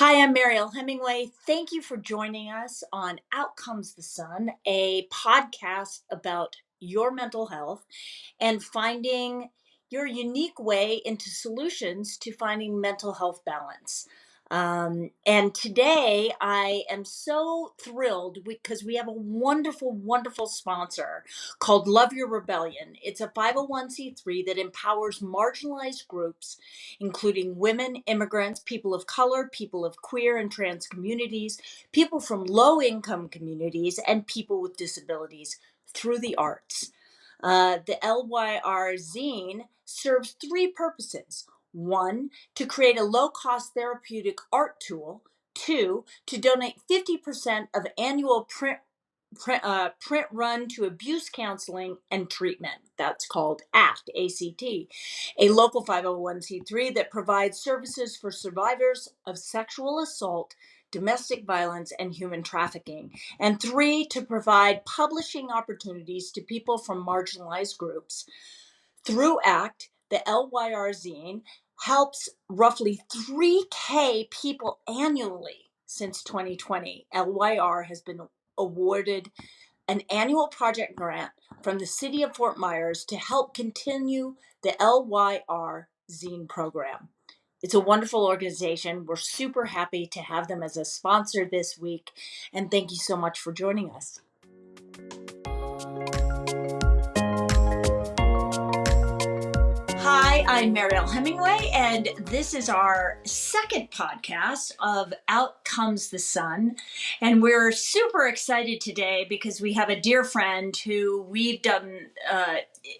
Hi, I'm Mariel Hemingway. Thank you for joining us on Out Comes the Sun, a podcast about your mental health and finding your unique way into solutions to finding mental health balance. And today I am so thrilled because we have a wonderful, wonderful sponsor called Love Your Rebellion. It's a 501c3 that empowers marginalized groups, including women, immigrants, people of color, people of queer and trans communities, people from low income communities, and people with disabilities through the arts. The LYR zine serves three purposes. One, to create a low cost therapeutic art tool. Two, to donate 50% of annual print run to abuse counseling and treatment. That's called ACT, ACT, a local 501c3 that provides services for survivors of sexual assault, domestic violence, and human trafficking. And three, to provide publishing opportunities to people from marginalized groups. Through ACT, the LYR zine helps roughly 3K people annually since 2020. LYR has been awarded an annual project grant from the city of Fort Myers to help continue the LYR zine program. It's a wonderful organization. We're super happy to have them as a sponsor this week. And thank you so much for joining us. Hi, I'm Mariel Hemingway, and this is our second podcast of Out Comes the Sun. And we're super excited today because we have a dear friend who we've done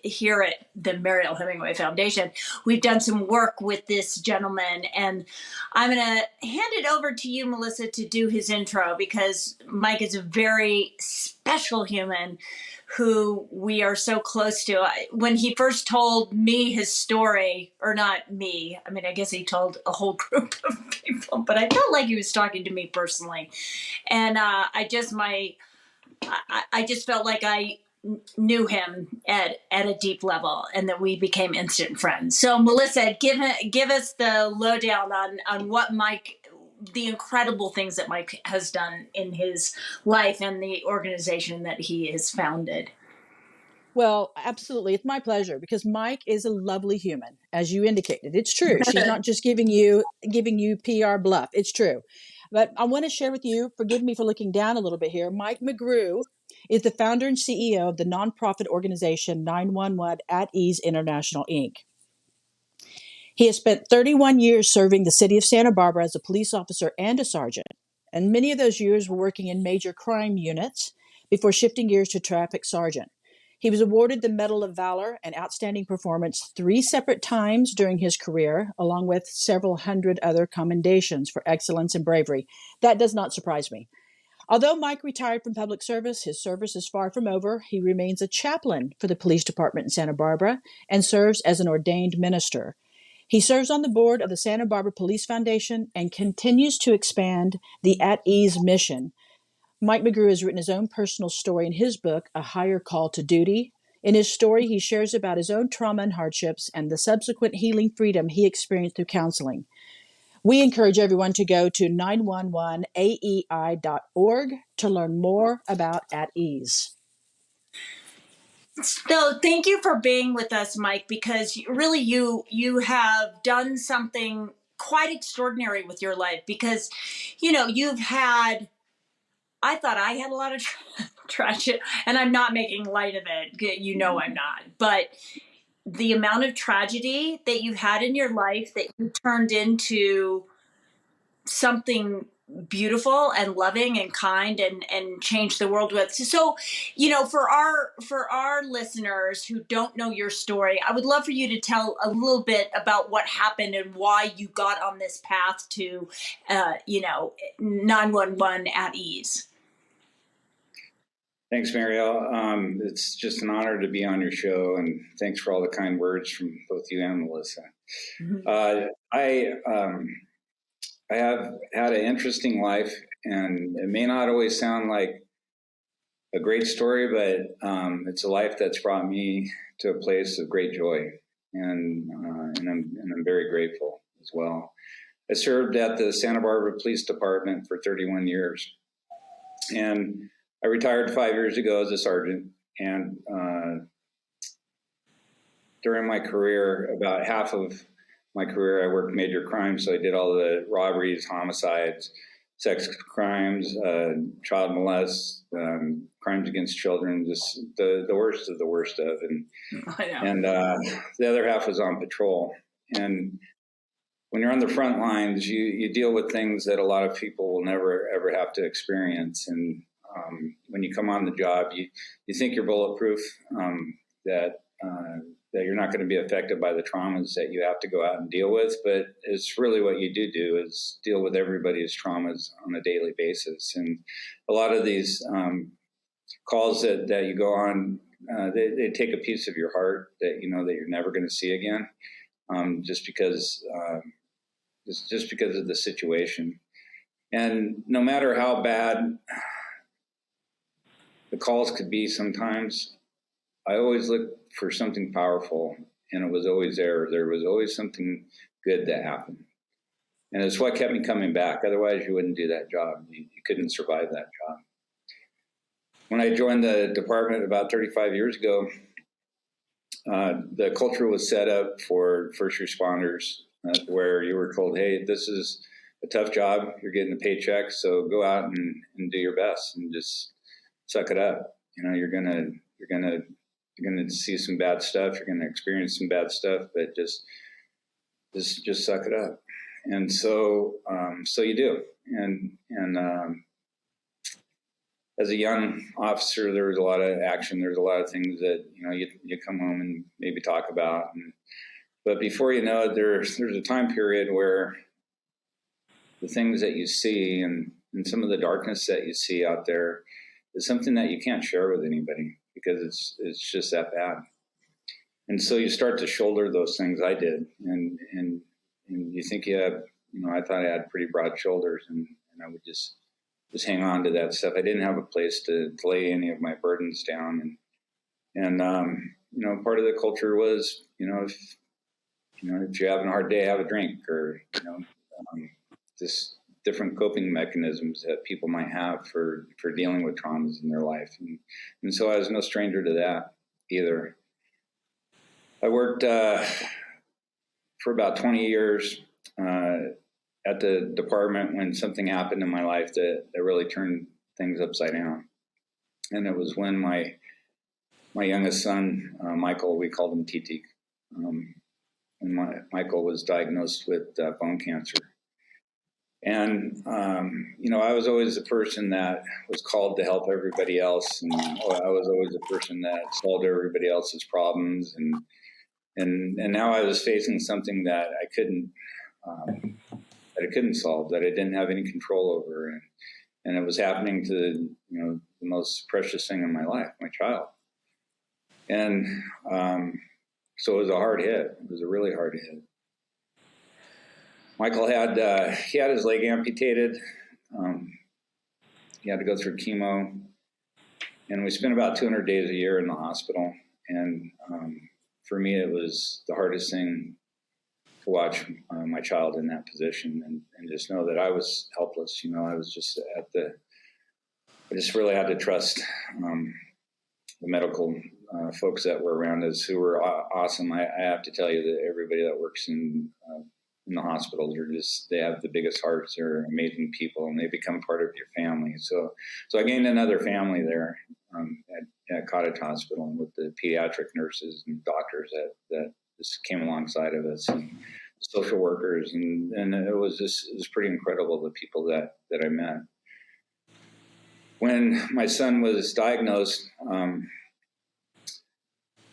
here at the Mariel Hemingway Foundation. We've done some work with this gentleman, and I'm going to hand it over to you, Melissa, to do his intro because Mike is a very special human who we are so close to. When he first told me his story, or not me, I mean, I guess he told a whole group of people, but I felt like he was talking to me personally. And I just felt like I knew him at a deep level and that we became instant friends. So Melissa, give us the lowdown on what the incredible things that Mike has done in his life and the organization that he has founded. Well, absolutely. It's my pleasure because Mike is a lovely human, as you indicated. It's true. She's not just giving you PR bluff. It's true. But I want to share with you, forgive me for looking down a little bit here. Mike Mcgrew is the founder and CEO of the nonprofit organization 911 at Ease International, Inc. He has spent 31 years serving the city of Santa Barbara as a police officer and a sergeant. And many of those years were working in major crime units before shifting gears to traffic sergeant. He was awarded the Medal of Valor and Outstanding Performance 3 separate times during his career, along with several hundred other commendations for excellence and bravery. That does not surprise me. Although Mike retired from public service, his service is far from over. He remains a chaplain for the police department in Santa Barbara and serves as an ordained minister. He serves on the board of the Santa Barbara Police Foundation and continues to expand the At Ease mission. Mike Mcgrew has written his own personal story in his book, A Higher Call to Duty. In his story, he shares about his own trauma and hardships and the subsequent healing freedom he experienced through counseling. We encourage everyone to go to 911aei.org to learn more about At Ease. So thank you for being with us, Mike, because really you have done something quite extraordinary with your life because, I thought I had a lot of tragedy, and I'm not making light of it. I'm not. But the amount of tragedy that you've had in your life that you turned into something beautiful and loving and kind and change the world with. So, for our listeners who don't know your story, I would love for you to tell a little bit about what happened and why you got on this path to 911 at ease. Thanks, Mariel. It's just an honor to be on your show, and thanks for all the kind words from both you and Melissa. Mm-hmm. I have had an interesting life, and it may not always sound like a great story, but it's a life that's brought me to a place of great joy, and I'm very grateful as well. I served at the Santa Barbara Police Department for 31 years. And I retired 5 years ago as a sergeant. And during my career, about half of my career, I worked major crimes. So I did all the robberies, homicides, sex crimes, child molests, crimes against children, just the worst of the worst of. And the other half was on patrol. And when you're on the front lines, you deal with things that a lot of people will never, ever have to experience. And when you come on the job, you think you're bulletproof, that you're not going to be affected by the traumas that you have to go out and deal with. But it's really what you do is deal with everybody's traumas on a daily basis. And a lot of these calls that you go on, they take a piece of your heart that you know that you're never going to see again, just because of the situation. And no matter how bad the calls could be sometimes, I always look for something powerful, and it was always there. There was always something good that happened. And it's what kept me coming back. Otherwise, you wouldn't do that job. You couldn't survive that job. When I joined the department about 35 years ago, the culture was set up for first responders where you were told, hey, this is a tough job. You're getting a paycheck, so go out and do your best and just suck it up. You know, you're gonna see some bad stuff. You're gonna experience some bad stuff, but just suck it up. And so you do. And as a young officer, there was a lot of action. There's a lot of things that you come home and maybe talk about. But before you know it, there's a time period where the things that you see and some of the darkness that you see out there is something that you can't share with anybody because it's just that bad. And so you start to shoulder those things. I did, and you think you have, I thought I had pretty broad shoulders, and I would just hang on to that stuff. I didn't have a place to lay any of my burdens down, and part of the culture was, if you're having a hard day, have a drink, or just different coping mechanisms that people might have for dealing with traumas in their life. And so I was no stranger to that either. I worked for about 20 years at the department when something happened in my life that really turned things upside down. And it was when my youngest son, Michael, we called him Titik, when Michael was diagnosed with bone cancer. And, I was always the person that was called to help everybody else. And I was always the person that solved everybody else's problems. And now I was facing something that I couldn't solve, that I didn't have any control over. And it was happening to, the most precious thing in my life, my child. And so it was a hard hit. It was a really hard hit. Michael had his leg amputated. He had to go through chemo, and we spent about 200 days a year in the hospital. And for me, it was the hardest thing to watch my child in that position and just know that I was helpless. I was just I just really had to trust the medical folks that were around us, who were awesome. I have to tell you that everybody that works in the hospitals they have the biggest hearts. They're amazing people, and they become part of your family. So I gained another family there at Cottage Hospital with the pediatric nurses and doctors that just came alongside of us, and social workers, and it was pretty incredible, the people that I met. When my son was diagnosed,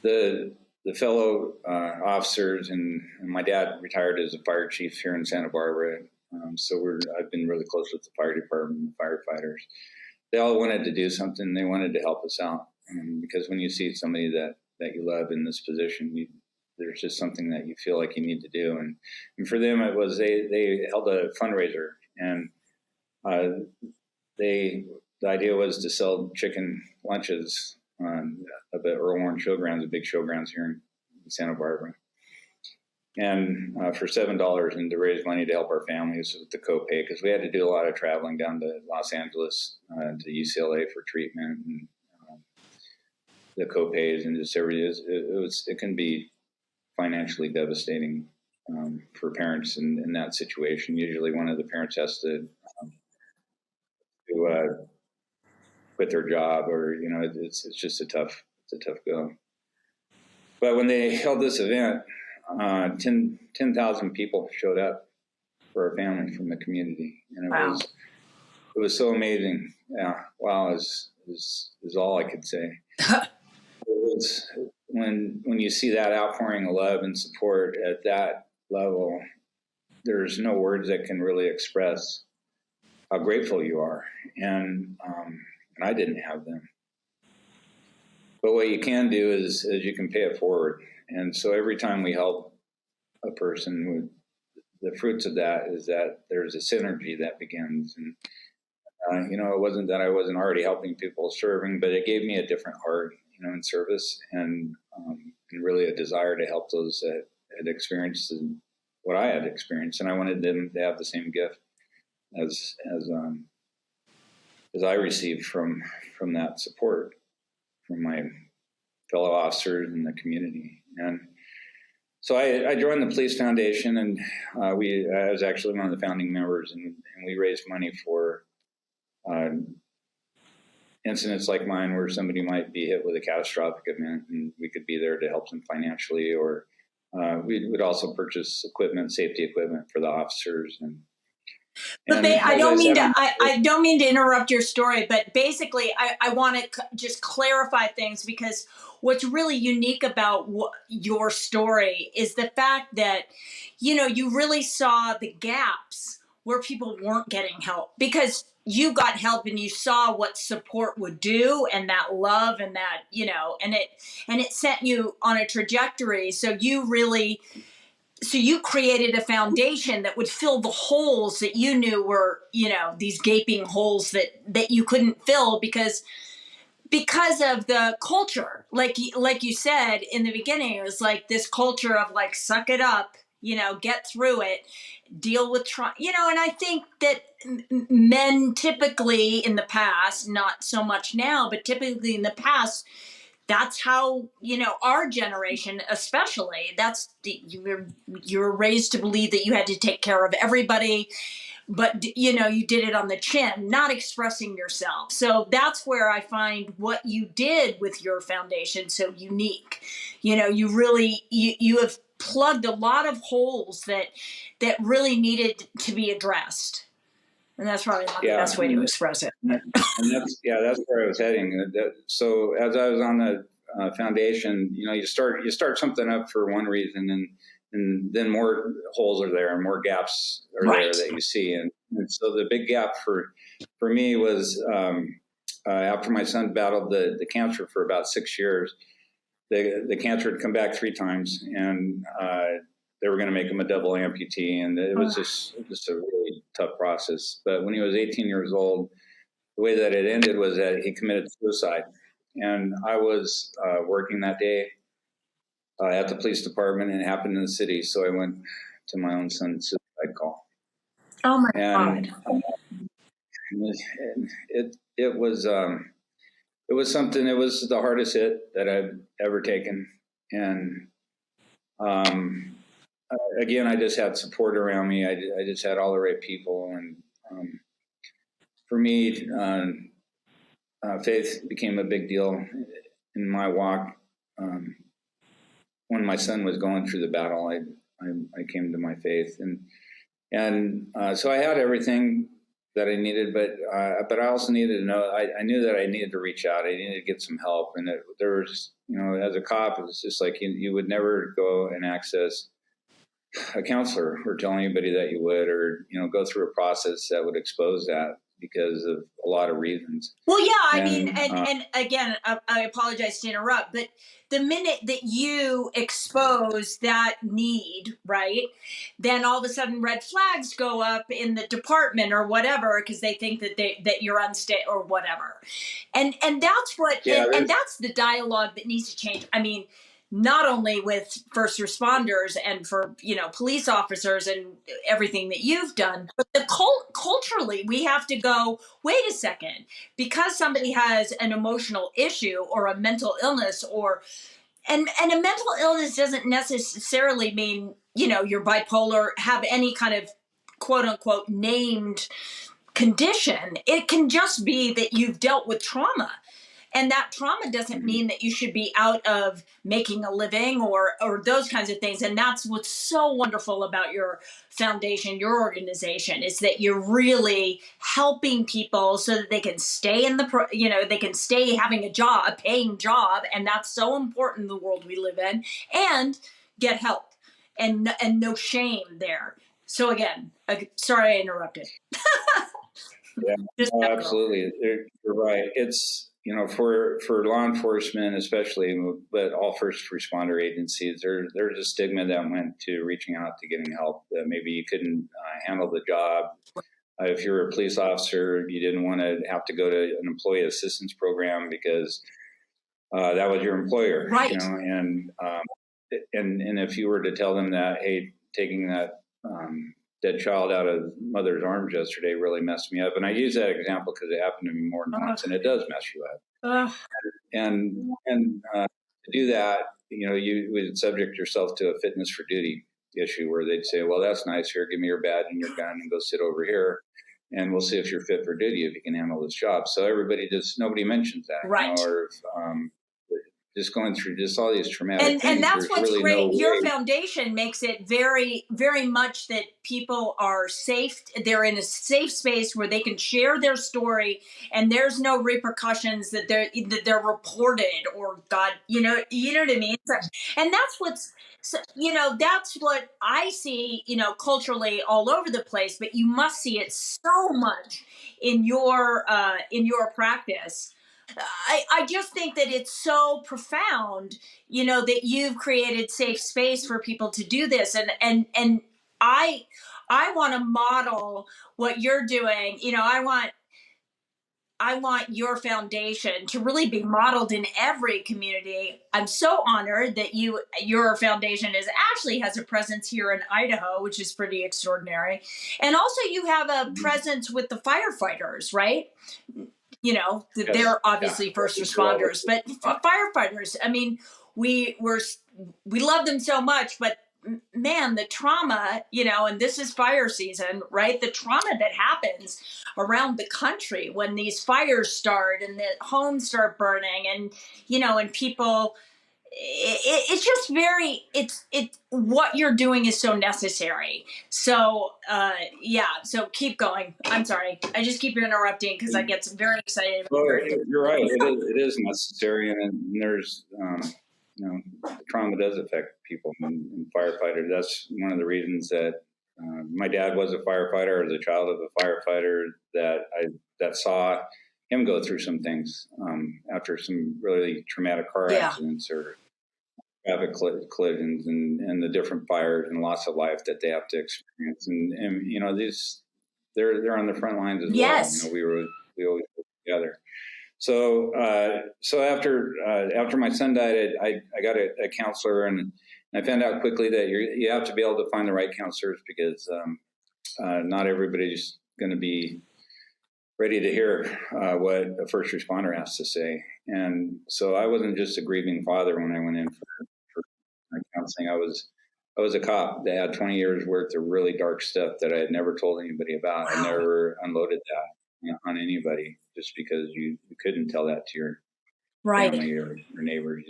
the fellow officers and my dad retired as a fire chief here in Santa Barbara. So I've been really close with the fire department and the firefighters. They all wanted to do something. They wanted to help us out. Because when you see somebody that you love in this position, there's just something that you feel like you need to do. And for them, it was, they held a fundraiser, and the idea was to sell chicken lunches up at Earl Warren Showgrounds, a big showgrounds here in Santa Barbara. and for $7, and to raise money to help our families with the copay, because we had to do a lot of traveling down to Los Angeles to UCLA for treatment, and the copays and just everything. It can be financially devastating for parents in that situation. Usually, one of the parents has to quit their job, or it's just a tough go. But when they held this event, 10,000 people showed up for our family from the community, and it was so amazing. Yeah, wow, is all I could say. It was, when you see that outpouring of love and support at that level, there's no words that can really express how grateful you are, and I didn't have them. But what you can do is you can pay it forward. And so every time we help a person, the fruits of that is that there's a synergy that begins. And, it wasn't that I wasn't already helping people serving, but it gave me a different heart, in service, and really a desire to help those that had experienced what I had experienced. And I wanted them to have the same gift as I received from that support from my fellow officers in the community. And so I joined the Police Foundation, and I was actually one of the founding members, and we raised money for incidents like mine, where somebody might be hit with a catastrophic event, and we could be there to help them financially, or we would also purchase safety equipment for the officers. But I don't mean to interrupt your story, but basically I want to just clarify things, because what's really unique about your story is the fact that, you really saw the gaps where people weren't getting help, because you got help and you saw what support would do, and that love, and that, and it sent you on a trajectory. So you created a foundation that would fill the holes that you knew were, these gaping holes that you couldn't fill because of the culture. Like you said in the beginning, it was like this culture of like, suck it up, get through it, deal with trauma, and I think that men typically in the past, not so much now, but typically in the past, that's how, our generation, especially, you were raised to believe that you had to take care of everybody, but, you did it on the chin, not expressing yourself. So that's where I find what you did with your foundation so unique. You really, you have plugged a lot of holes that really needed to be addressed. And that's probably not the best way to express it. And that's where I was heading. So as I was on the foundation, you start something up for one reason, and then more holes are there and more gaps are there that you see. And so the big gap for me was after my son battled the cancer for about 6 years, the cancer had come back 3 times, and they were going to make him a double amputee, and it was just a really tough process. But when he was 18 years old, the way that it ended was that he committed suicide. And I was working that day at the police department, and it happened in the city. So I went to my own son's suicide call. Oh my God. It was something. It was the hardest hit that I've ever taken. And again, I just had support around me. I just had all the right people. And for me, faith became a big deal in my walk. When my son was going through the battle, I came to my faith, and so I had everything that I needed, but I also needed to know. I knew that I needed to reach out. I needed to get some help, and there was, as a cop, it was just like you would never go and access a counselor or tell anybody that you would, or go through a process that would expose that, because of a lot of reasons. Well, yeah, I mean, and again, I apologize to interrupt, but the minute that you expose that need, right, then all of a sudden red flags go up in the department or whatever, because they think that you're unstable or whatever. And that's what, and that's the dialogue that needs to change. I mean, not only with first responders and for, police officers and everything that you've done, but culturally, we have to go, wait a second, because somebody has an emotional issue or a mental illness and a mental illness doesn't necessarily mean, you're bipolar, have any kind of quote unquote named condition. It can just be that you've dealt with trauma. And that trauma doesn't mean that you should be out of making a living or those kinds of things. And that's what's so wonderful about your foundation, your organization, is that you're really helping people so that they can stay they can stay having a job, a paying job. And that's so important in the world we live in, and get help and no shame there. So again, sorry I interrupted. Yeah, no, absolutely. You're right. It's, for law enforcement, especially, but all first responder agencies, there's a stigma that went to reaching out to getting help, that maybe you couldn't handle the job. If you were a police officer, you didn't want to have to go to an employee assistance program because that was your employer, right? And if you were to tell them that, hey, taking that dead child out of mother's arms yesterday really messed me up. And I use that example because it happened to me more than once, and it does mess you up. And to do that, you would subject yourself to a fitness for duty issue where they'd say, well, that's nice. Here, give me your badge and your gun and go sit over here. And we'll see if you're fit for duty, if you can handle this job. So nobody mentions that. Right. Or just going through just all these traumatic things. And that's what's really great. No your foundation makes it very, very much that people are safe. They're in a safe space where they can share their story, and there's no repercussions that they're reported or God, you know what I mean? And that's what I see, culturally all over the place. But you must see it so much in your practice. I just think that it's so profound, that you've created safe space for people to do this. And I want to model what you're doing. I want your foundation to really be modeled in every community. I'm so honored that your foundation actually has a presence here in Idaho, which is pretty extraordinary. And also you have a presence with the firefighters, right? Yes. They're obviously first responders, but firefighters, I mean, we love them so much, but man, the trauma, and this is fire season, right? The trauma that happens around the country when these fires start and the homes start burning and, and people, it's just what you're doing is so necessary. So so keep going. I'm sorry, I just keep interrupting because I get very excited. Well, you're right. It is necessary, and there's trauma does affect people and firefighters. That's one of the reasons that my dad was a firefighter. As a child of a firefighter, that saw him go through some things after some really traumatic car accidents or traffic collisions and the different fires and loss of life that they have to experience. And these they're on the front lines as well. We always work together. So after my son died, I got a counselor, and I found out quickly that you have to be able to find the right counselors because not everybody's going to be ready to hear what a first responder has to say. And so I wasn't just a grieving father when I went in for counseling. I was a cop that had 20 years worth of really dark stuff that I had never told anybody about. I never unloaded that on anybody just because you couldn't tell that to your family or neighbors.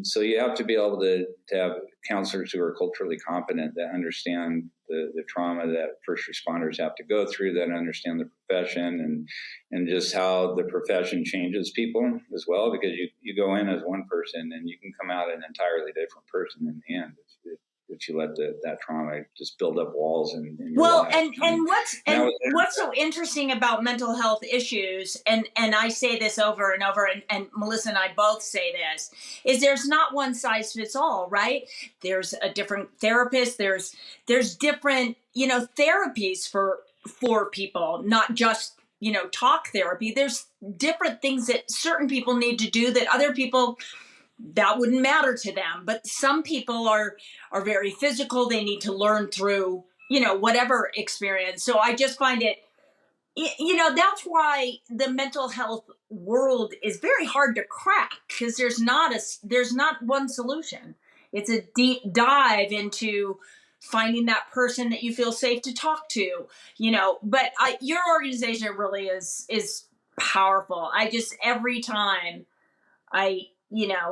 So you have to be able to have counselors who are culturally competent that understand the trauma that first responders have to go through, that understand the profession and just how the profession changes people as well, because you go in as one person and you can come out an entirely different person in the end if you let that trauma just build up walls in your life. What's so interesting about mental health issues, and I say this over and over, and Melissa and I both say this, is there's not one size fits all, right? There's a different therapist, there's different, therapies for people, not just, talk therapy. There's different things that certain people need to do that other people that wouldn't matter to them. But some people are very physical. They need to learn through, whatever experience. So I just find it, that's why the mental health world is very hard to crack, because there's not one solution. It's a deep dive into finding that person that you feel safe to talk to, but your organization really is powerful. I just, every time I,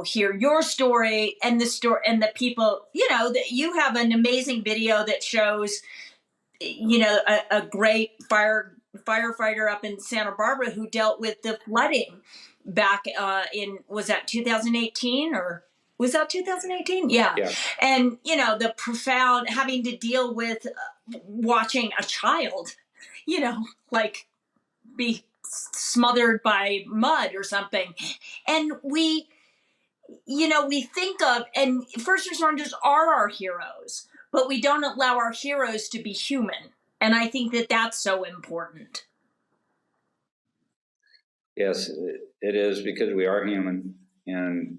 hear your story and the story and the people, that you have an amazing video that shows, a great firefighter up in Santa Barbara who dealt with the flooding back was that 2018 or was that 2018? Yeah. And, the profound having to deal with watching a child, like be smothered by mud or something. And we think of, and first responders are our heroes, but we don't allow our heroes to be human. And I think that that's so important. Yes, it is, because we are human, and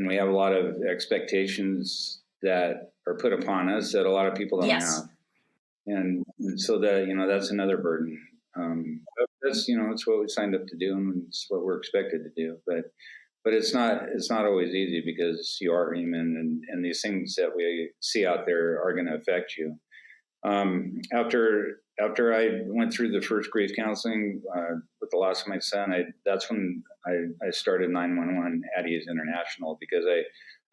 we have a lot of expectations that are put upon us that a lot of people don't have. And so that, that's another burden. That's, it's what we signed up to do, and it's what we're expected to do. But it's not always easy, because you are human, and these things that we see out there are going to affect you. After I went through the first grief counseling with the loss of my son, that's when I started 911 at Ease International, because I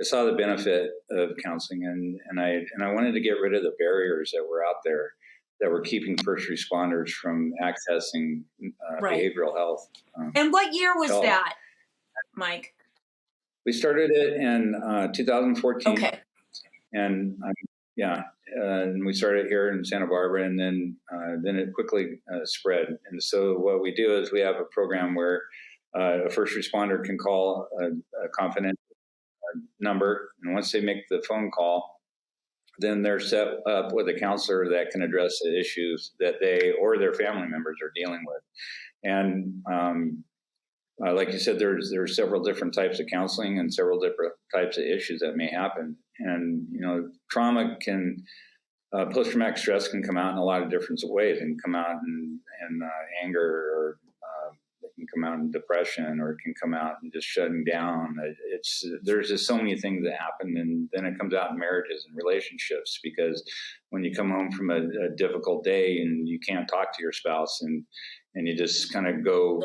saw the benefit of counseling, and I wanted to get rid of the barriers that were out there that were keeping first responders from accessing behavioral health. And what year was that, Mike? We started it in 2014. Okay. And and we started here in Santa Barbara, and then it quickly spread. And so what we do is we have a program where a first responder can call a confidential number, and once they make the phone call, then they're set up with a counselor that can address the issues that they or their family members are dealing with. And like you said, there's several different types of counseling and several different types of issues that may happen. And, trauma can, post-traumatic stress can come out in a lot of different ways. It can come out in anger, or it can come out in depression, or it can come out in just shutting down. There's just so many things that happen, and then it comes out in marriages and relationships, because when you come home from a difficult day and you can't talk to your spouse, and you just kind of go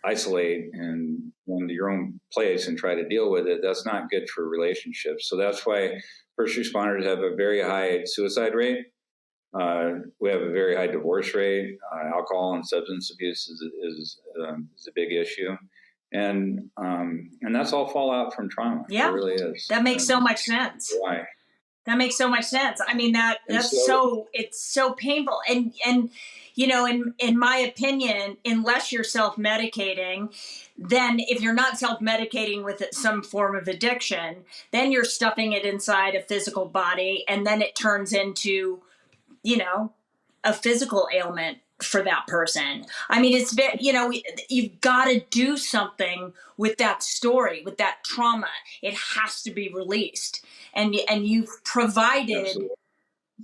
isolate and go into your own place and try to deal with it, that's not good for relationships. So that's why first responders have a very high suicide rate. We have a very high divorce rate. Alcohol and substance abuse is a big issue. And that's all fallout from trauma. Yeah, it really is. That makes so much sense. Why? That makes so much sense. I mean, it's so painful. And in my opinion, unless you're self-medicating, then if you're not self-medicating with some form of addiction, then you're stuffing it inside a physical body, and then it turns into, a physical ailment for that person. I mean, it's very, you've got to do something with that story, with that trauma. It has to be released. And you've provided, Absolutely.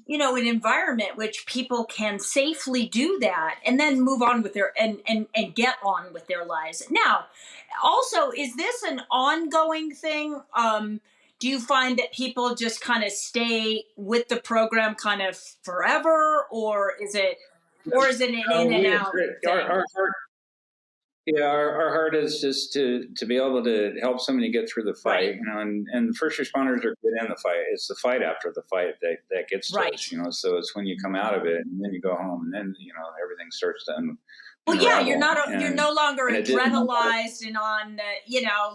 An environment which people can safely do that, and then move on with their, and get on with their lives. Now, also, is this an ongoing thing? Do you find that people just kind of stay with the program kind of forever, or is it an in and out thing? Our heart is just to be able to help somebody get through the fight, and first responders are good in the fight. It's the fight after the fight that gets to us, so it's when you come out of it and then you go home, and then, everything starts to Well, yeah, you're no longer adrenalized and on,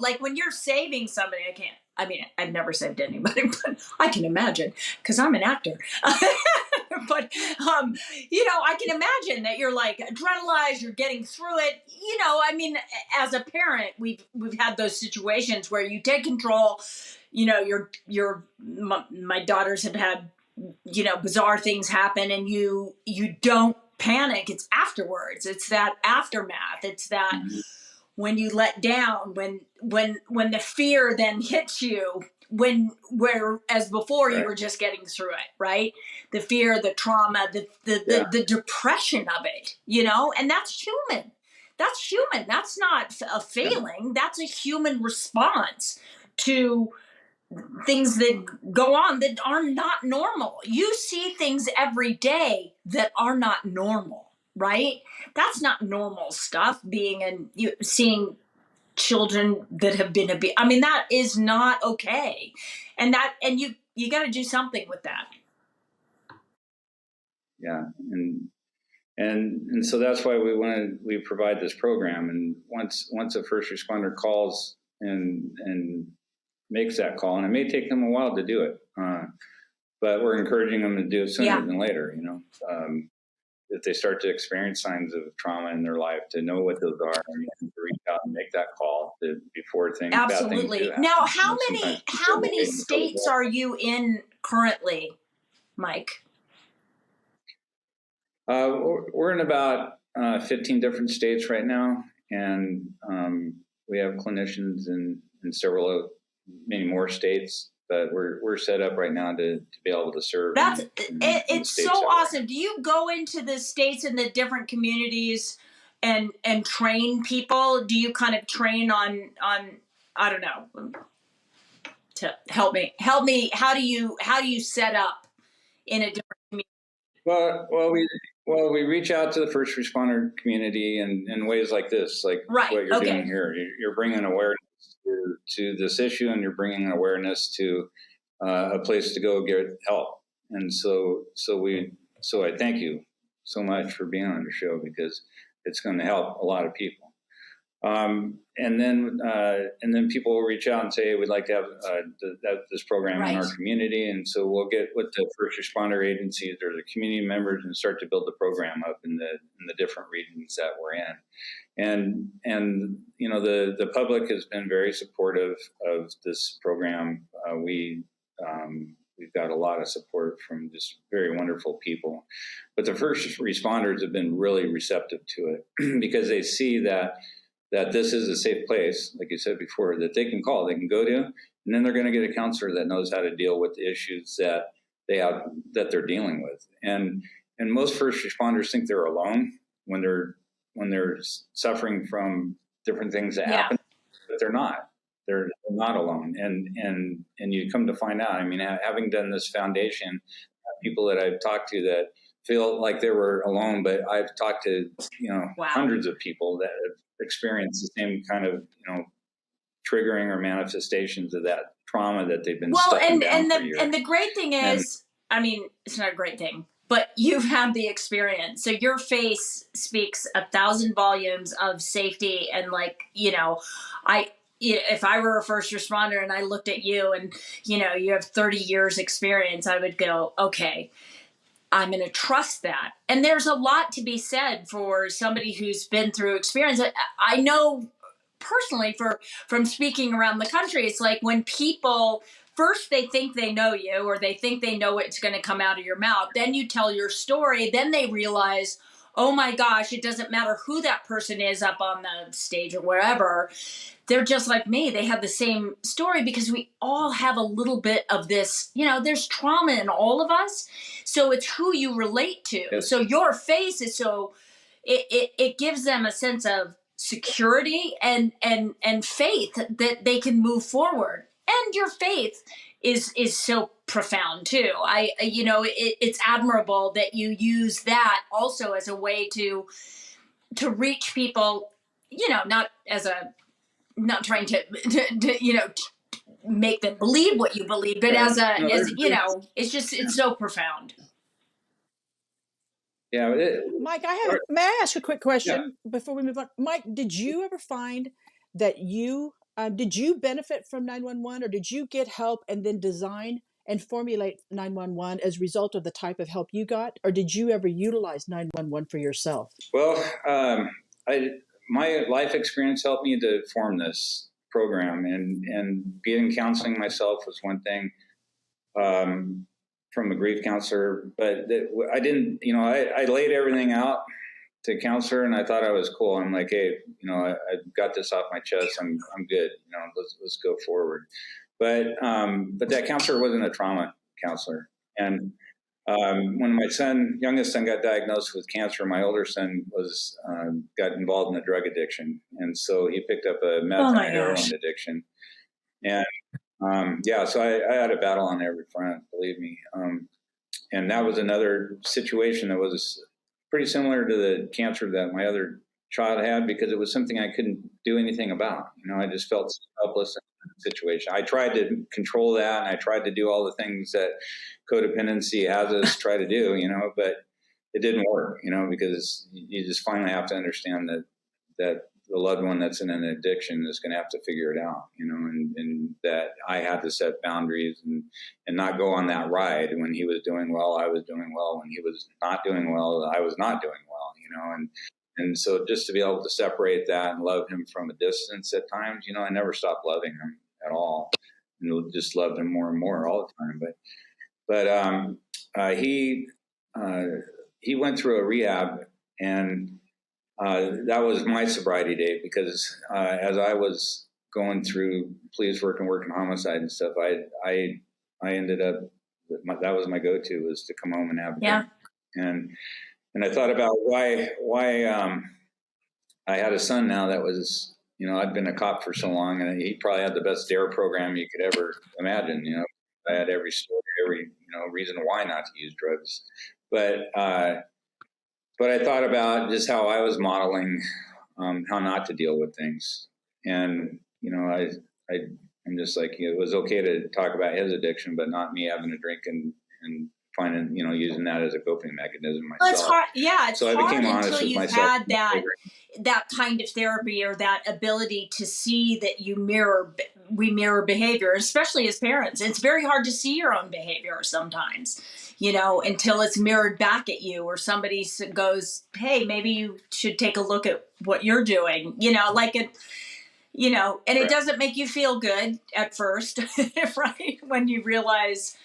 like when you're saving somebody. I've never saved anybody, but I can imagine, because I'm an actor. But, I can imagine that you're like adrenalized, you're getting through it. As a parent, we've had those situations where you take control. My daughters have had, bizarre things happen, and you don't panic. It's afterwards. It's that aftermath. It's that when you let down, when the fear then hits you, whereas before you Right. were just getting through it, right? The fear, the trauma, Yeah. the depression of it, and that's human. That's human. That's not a Yeah. failing. That's a human response to things that go on that are not normal. You see things every day that are not normal, right? That's not normal stuff. Seeing children that have been abused. I mean, that is not okay, and you got to do something with that. Yeah. And so that's why we provide this program. And once a first responder calls and makes that call, and it may take them a while to do it, but we're encouraging them to do it sooner than later. If they start to experience signs of trauma in their life, to know what those are and to reach out and make that call before bad things do happen. Now, Sometimes how people many wait until states are you in currently, Mike? We're in about 15 different states right now, and we have clinicians in many more states. But we're set up right now to be able to serve. It's so awesome. Do you go into the states and the different communities and train people? Do you kind of train on I don't know, to help me? How do you set up in a different community? Well, we reach out to the first responder community in ways like this, like Right. what you're Okay. doing here. You're bringing awareness to this issue, and you're bringing awareness to a place to go get help. And so I thank you so much for being on the show, because it's going to help a lot of people. And then people will reach out and say, we'd like to have this program in our community. And so we'll get with the first responder agencies or the community members and start to build the program up in the different regions that we're in. And the public has been very supportive of this program. We've got a lot of support from just very wonderful people, but the first responders have been really receptive to it because they see that this is a safe place, like you said before, that they can call, they can go to, and then they're going to get a counselor that knows how to deal with the issues that they're dealing with. And most first responders think they're alone when they're suffering from different things that happen, but they're not. They're not alone. And you come to find out, I mean, having done this foundation, people that I've talked to that feel like they were alone, but I've talked to, hundreds of people that have experienced the same kind of, triggering or manifestations of that trauma that they've been stuffing down for years. And the great thing is, I mean, it's not a great thing, but you've had the experience. So your face speaks 1,000 volumes of safety. And if I were a first responder and I looked at you and, you have 30 years experience, I would go, okay, I'm going to trust that. And there's a lot to be said for somebody who's been through experience. I know personally from speaking around the country, it's like when people first they think they know you or they think they know what's going to come out of your mouth. Then you tell your story. Then they realize, oh my gosh, it doesn't matter who that person is up on the stage or wherever. They're just like me. They have the same story because we all have a little bit of this, there's trauma in all of us. So it's who you relate to. Yes. So your face is it gives them a sense of security and faith that they can move forward. And your faith is so profound too. It's admirable that you use that also as a way to reach people, not trying to make them believe what you believe, but it's so profound. Yeah, Mike, may I ask a quick question before we move on? Mike, did you ever find that did you benefit from 911, or did you get help and then design and formulate 911 as a result of the type of help you got, or did you ever utilize 911 for yourself? Well, my life experience helped me to form this program, and getting counseling myself was one thing. From a grief counselor, but I didn't, I laid everything out to a counselor, and I thought I was cool. I'm like, hey, I got this off my chest. I'm good. Let's go forward. But that counselor wasn't a trauma counselor. And when my youngest son got diagnosed with cancer, my older son got involved in a drug addiction. And so he picked up a meth and heroin addiction. And so I had a battle on every front, believe me. And that was another situation that was pretty similar to the cancer that my other child had, because it was something I couldn't do anything about. I just felt helpless in the situation. I tried to control that, and I tried to do all the things that codependency has us try to do, but it didn't work, because you just finally have to understand that the loved one that's in an addiction is going to have to figure it out, and that I had to set boundaries and not go on that ride. When he was doing well, I was doing well. When he was not doing well, I was not doing well, and so just to be able to separate that and love him from a distance at times, I never stopped loving him at all, and just loved him more and more all the time. But he went through a rehab, and that was my sobriety date, because as I was going through police work and working homicide and stuff, I ended up, that was my go-to, was to come home and have a drink. And I thought about why I had a son now that was, I'd been a cop for so long, and he probably had the best DARE program you could ever imagine. I had every story, every reason why not to use drugs, but I thought about just how I was modeling how not to deal with things. And, I'm just like, it was okay to talk about his addiction, but not me having a drink and finding, using that as a coping mechanism myself. Well, it's hard. Yeah, it's so hard I became honest until with you've myself. had that kind of therapy, or that ability to see that we mirror behavior, especially as parents. It's very hard to see your own behavior sometimes, until it's mirrored back at you, or somebody goes, hey, maybe you should take a look at what you're doing, and it doesn't make you feel good at first, right? When you realize,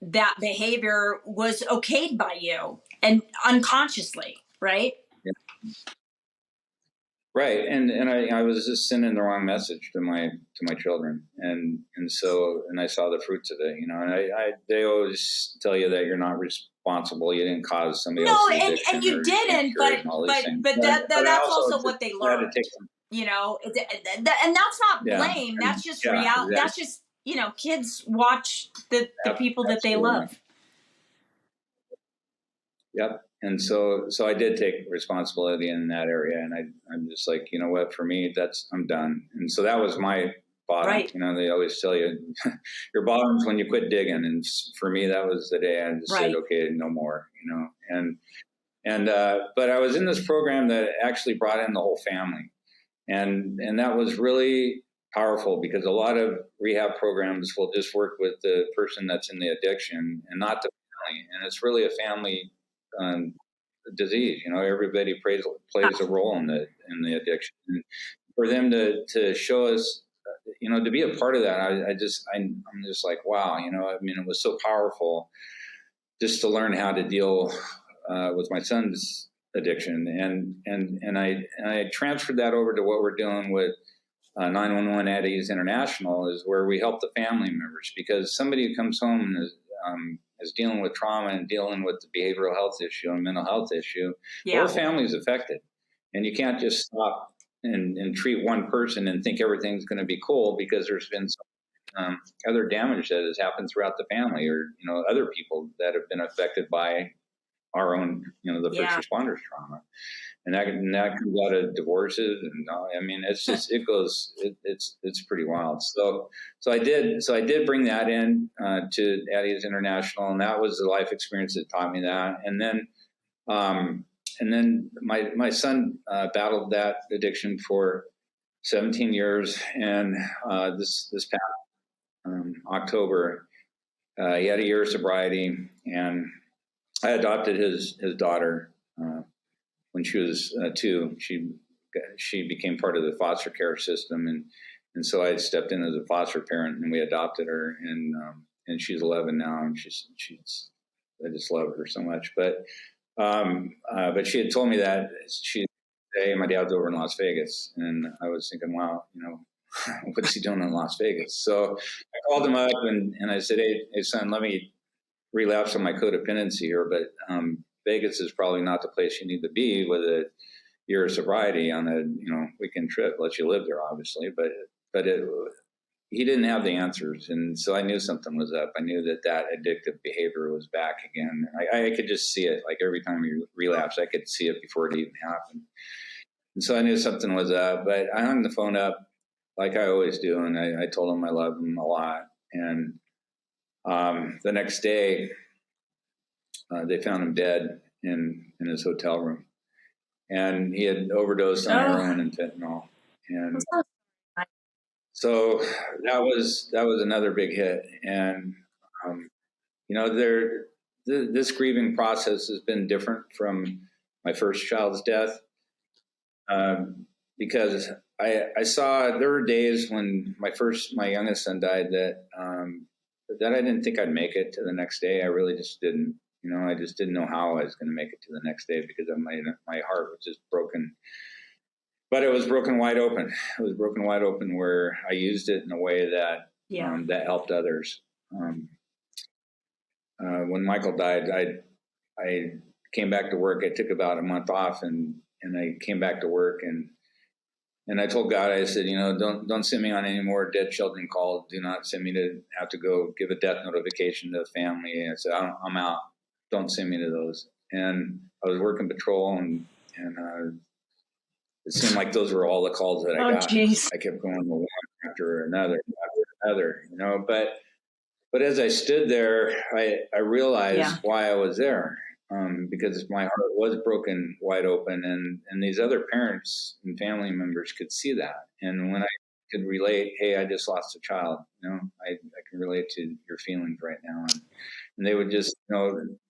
that behavior was okayed by you, and unconsciously, right? Yeah. Right. And I was just sending the wrong message to my children. And I saw the fruits of it, and they always tell you that you're not responsible. You didn't cause somebody else's addiction. And you didn't, but that's also what they learned. And that's not blame. That's just reality. Exactly. That's just, kids watch the people that they love. Yep. And so I did take responsibility in that area, and I'm just like, you know what, for me, I'm done. And so that was my bottom. Right. They always tell you your bottom's when you quit digging. And for me, that was the day I just said, okay, no more, but I was in this program that actually brought in the whole family. And that was really powerful, because a lot of rehab programs will just work with the person that's in the addiction and not the family. And it's really a family disease. Everybody plays a role in the addiction. And for them to show us, to be a part of that, I'm just like, wow, it was so powerful just to learn how to deal with my son's addiction. And I transferred that over to what we're doing with 911 at Ease International, is where we help the family members, because somebody who comes home and is dealing with trauma and dealing with the behavioral health issue and mental health issue, the whole family is affected. And you can't just stop and treat one person and think everything's going to be cool, because there's been some other damage that has happened throughout the family, or, other people that have been affected by our own, the first responders trauma. And that comes out of divorces, and it's just it's pretty wild. So I did bring that in to Addie's International, and that was the life experience that taught me that. And then my son battled that addiction for 17 years, and this past October he had a year of sobriety, and I adopted his daughter. When she was 2, she became part of the foster care system, and so I stepped in as a foster parent, and we adopted her, and she's 11 now, and she's I just love her so much. But she had told me that hey, my dad's over in Las Vegas, and I was thinking, wow, what's he doing in Las Vegas? So I called him up and I said, hey son, let me relapse on my codependency here, but Vegas is probably not the place you need to be with a year of sobriety on a weekend trip. Let you live there, obviously, but he didn't have the answers, and so I knew something was up. I knew that addictive behavior was back again. I could just see it. Like every time you relapse, I could see it before it even happened. And so I knew something was up, but I hung the phone up like I always do, and I told him I loved him a lot. And the next day, they found him dead in his hotel room, and he had overdosed on heroin and fentanyl. And so that was another big hit. And this grieving process has been different from my first child's death, because I saw there were days when my youngest son died that I didn't think I'd make it to the next day. I really just didn't. I just didn't know how I was going to make it to the next day because my heart was just broken. But it was broken wide open. It was broken wide open where I used it in a way that that helped others. When Michael died, I came back to work. I took about a month off, and I came back to work, and I told God, I said, don't send me on any more dead children calls. Do not send me to have to go give a death notification to the family. And I said, I'm out. Don't send me to those. And I was working patrol, and it seemed like those were all the calls that I got. Geez. I kept going one after another, But as I stood there, I realized why I was there, because my heart was broken wide open, and these other parents and family members could see that. And when I could relate, hey, I just lost a child, I can relate to your feelings right now. And they would just,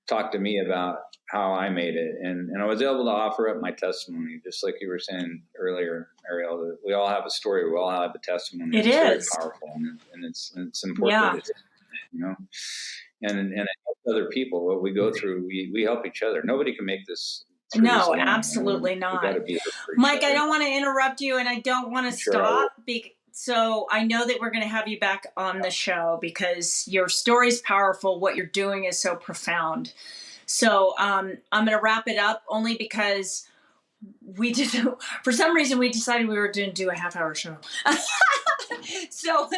talk to me about how I made it. And I was able to offer up my testimony, just like you were saying earlier, Mariel, that we all have a story. We all have a testimony. It's very powerful, and it's important. And it helps other people. What we go through, we help each other. Nobody can make this. No, absolutely not. Mike, I don't want to interrupt you, and I don't want to stop. So I know that we're going to have you back on the show because your story is powerful. What you're doing is so profound. So I'm going to wrap it up only because for some reason we decided we were going to do a half-hour show. So,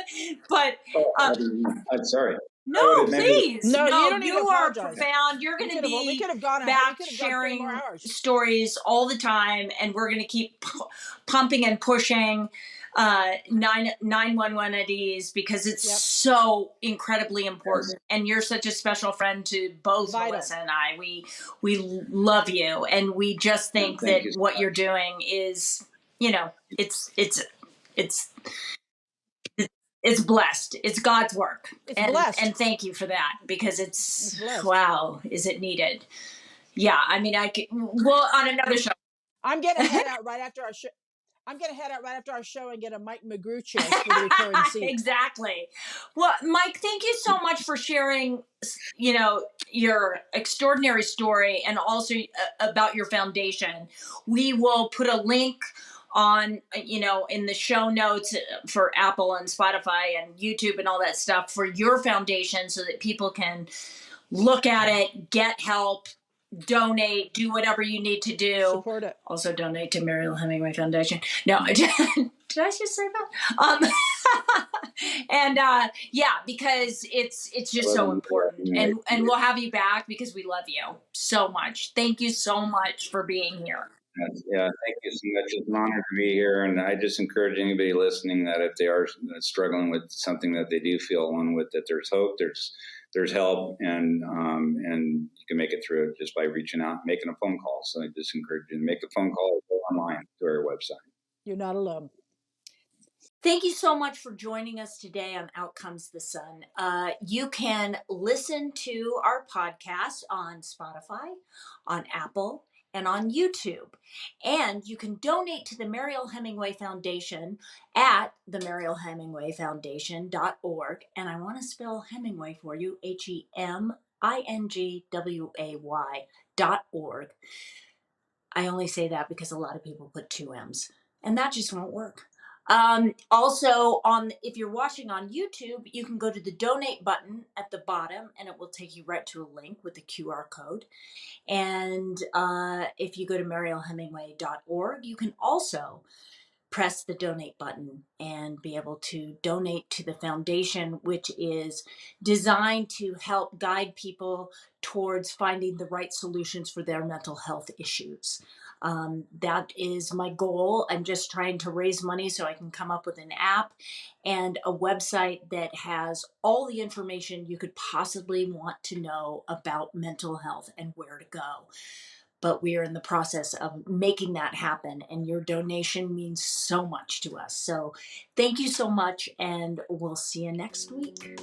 but I'm sorry. No, please. No, you don't need to are apologize. profound. You're going to be back sharing stories all the time, and we're going to keep pumping and pushing 911 at ease because it's so incredibly important. And you're such a special friend to both Melissa and I. We love you, and we just think that what you're doing is, it's blessed. It's God's work. It's blessed. And thank you for that because it's wow, is it needed? Yeah, I mean, on another show. I'm going to head out right after our show. And get a Mike Mcgrew chair for the recurring seat. Exactly. Well, Mike, thank you so much for sharing, your extraordinary story and also about your foundation. We will put a link on, in the show notes for Apple and Spotify and YouTube and all that stuff for your foundation so that people can look at it, get help, donate, do whatever you need to do. Support it. Also donate to Mariel Hemingway Foundation. No, did I just say that? And because it's just so important. And we'll have you back because we love you so much. Thank you so much for being here. Yeah, thank you so much. It's an honor to be here, and I just encourage anybody listening that if they are struggling with something that they do feel alone with, that there's hope, there's help, and you can make it through it just by reaching out, making a phone call. So I just encourage you to make a phone call or go online to our website. You're not alone. Thank you so much for joining us today on Out Comes the Sun. You can listen to our podcast on Spotify, on Apple, and on YouTube. And you can donate to the Mariel Hemingway Foundation at themarielhemingwayfoundation.org. And I want to spell Hemingway for you, Hemingway. INGWAY.org. I only say that because a lot of people put two M's, and that just won't work. Also, if you're watching on YouTube, you can go to the donate button at the bottom, and it will take you right to a link with the QR code. And if you go to marielhemingway.org, you can also press the donate button and be able to donate to the foundation, which is designed to help guide people towards finding the right solutions for their mental health issues. That is my goal. I'm just trying to raise money so I can come up with an app and a website that has all the information you could possibly want to know about mental health and where to go. But we are in the process of making that happen, and your donation means so much to us. So thank you so much, and we'll see you next week.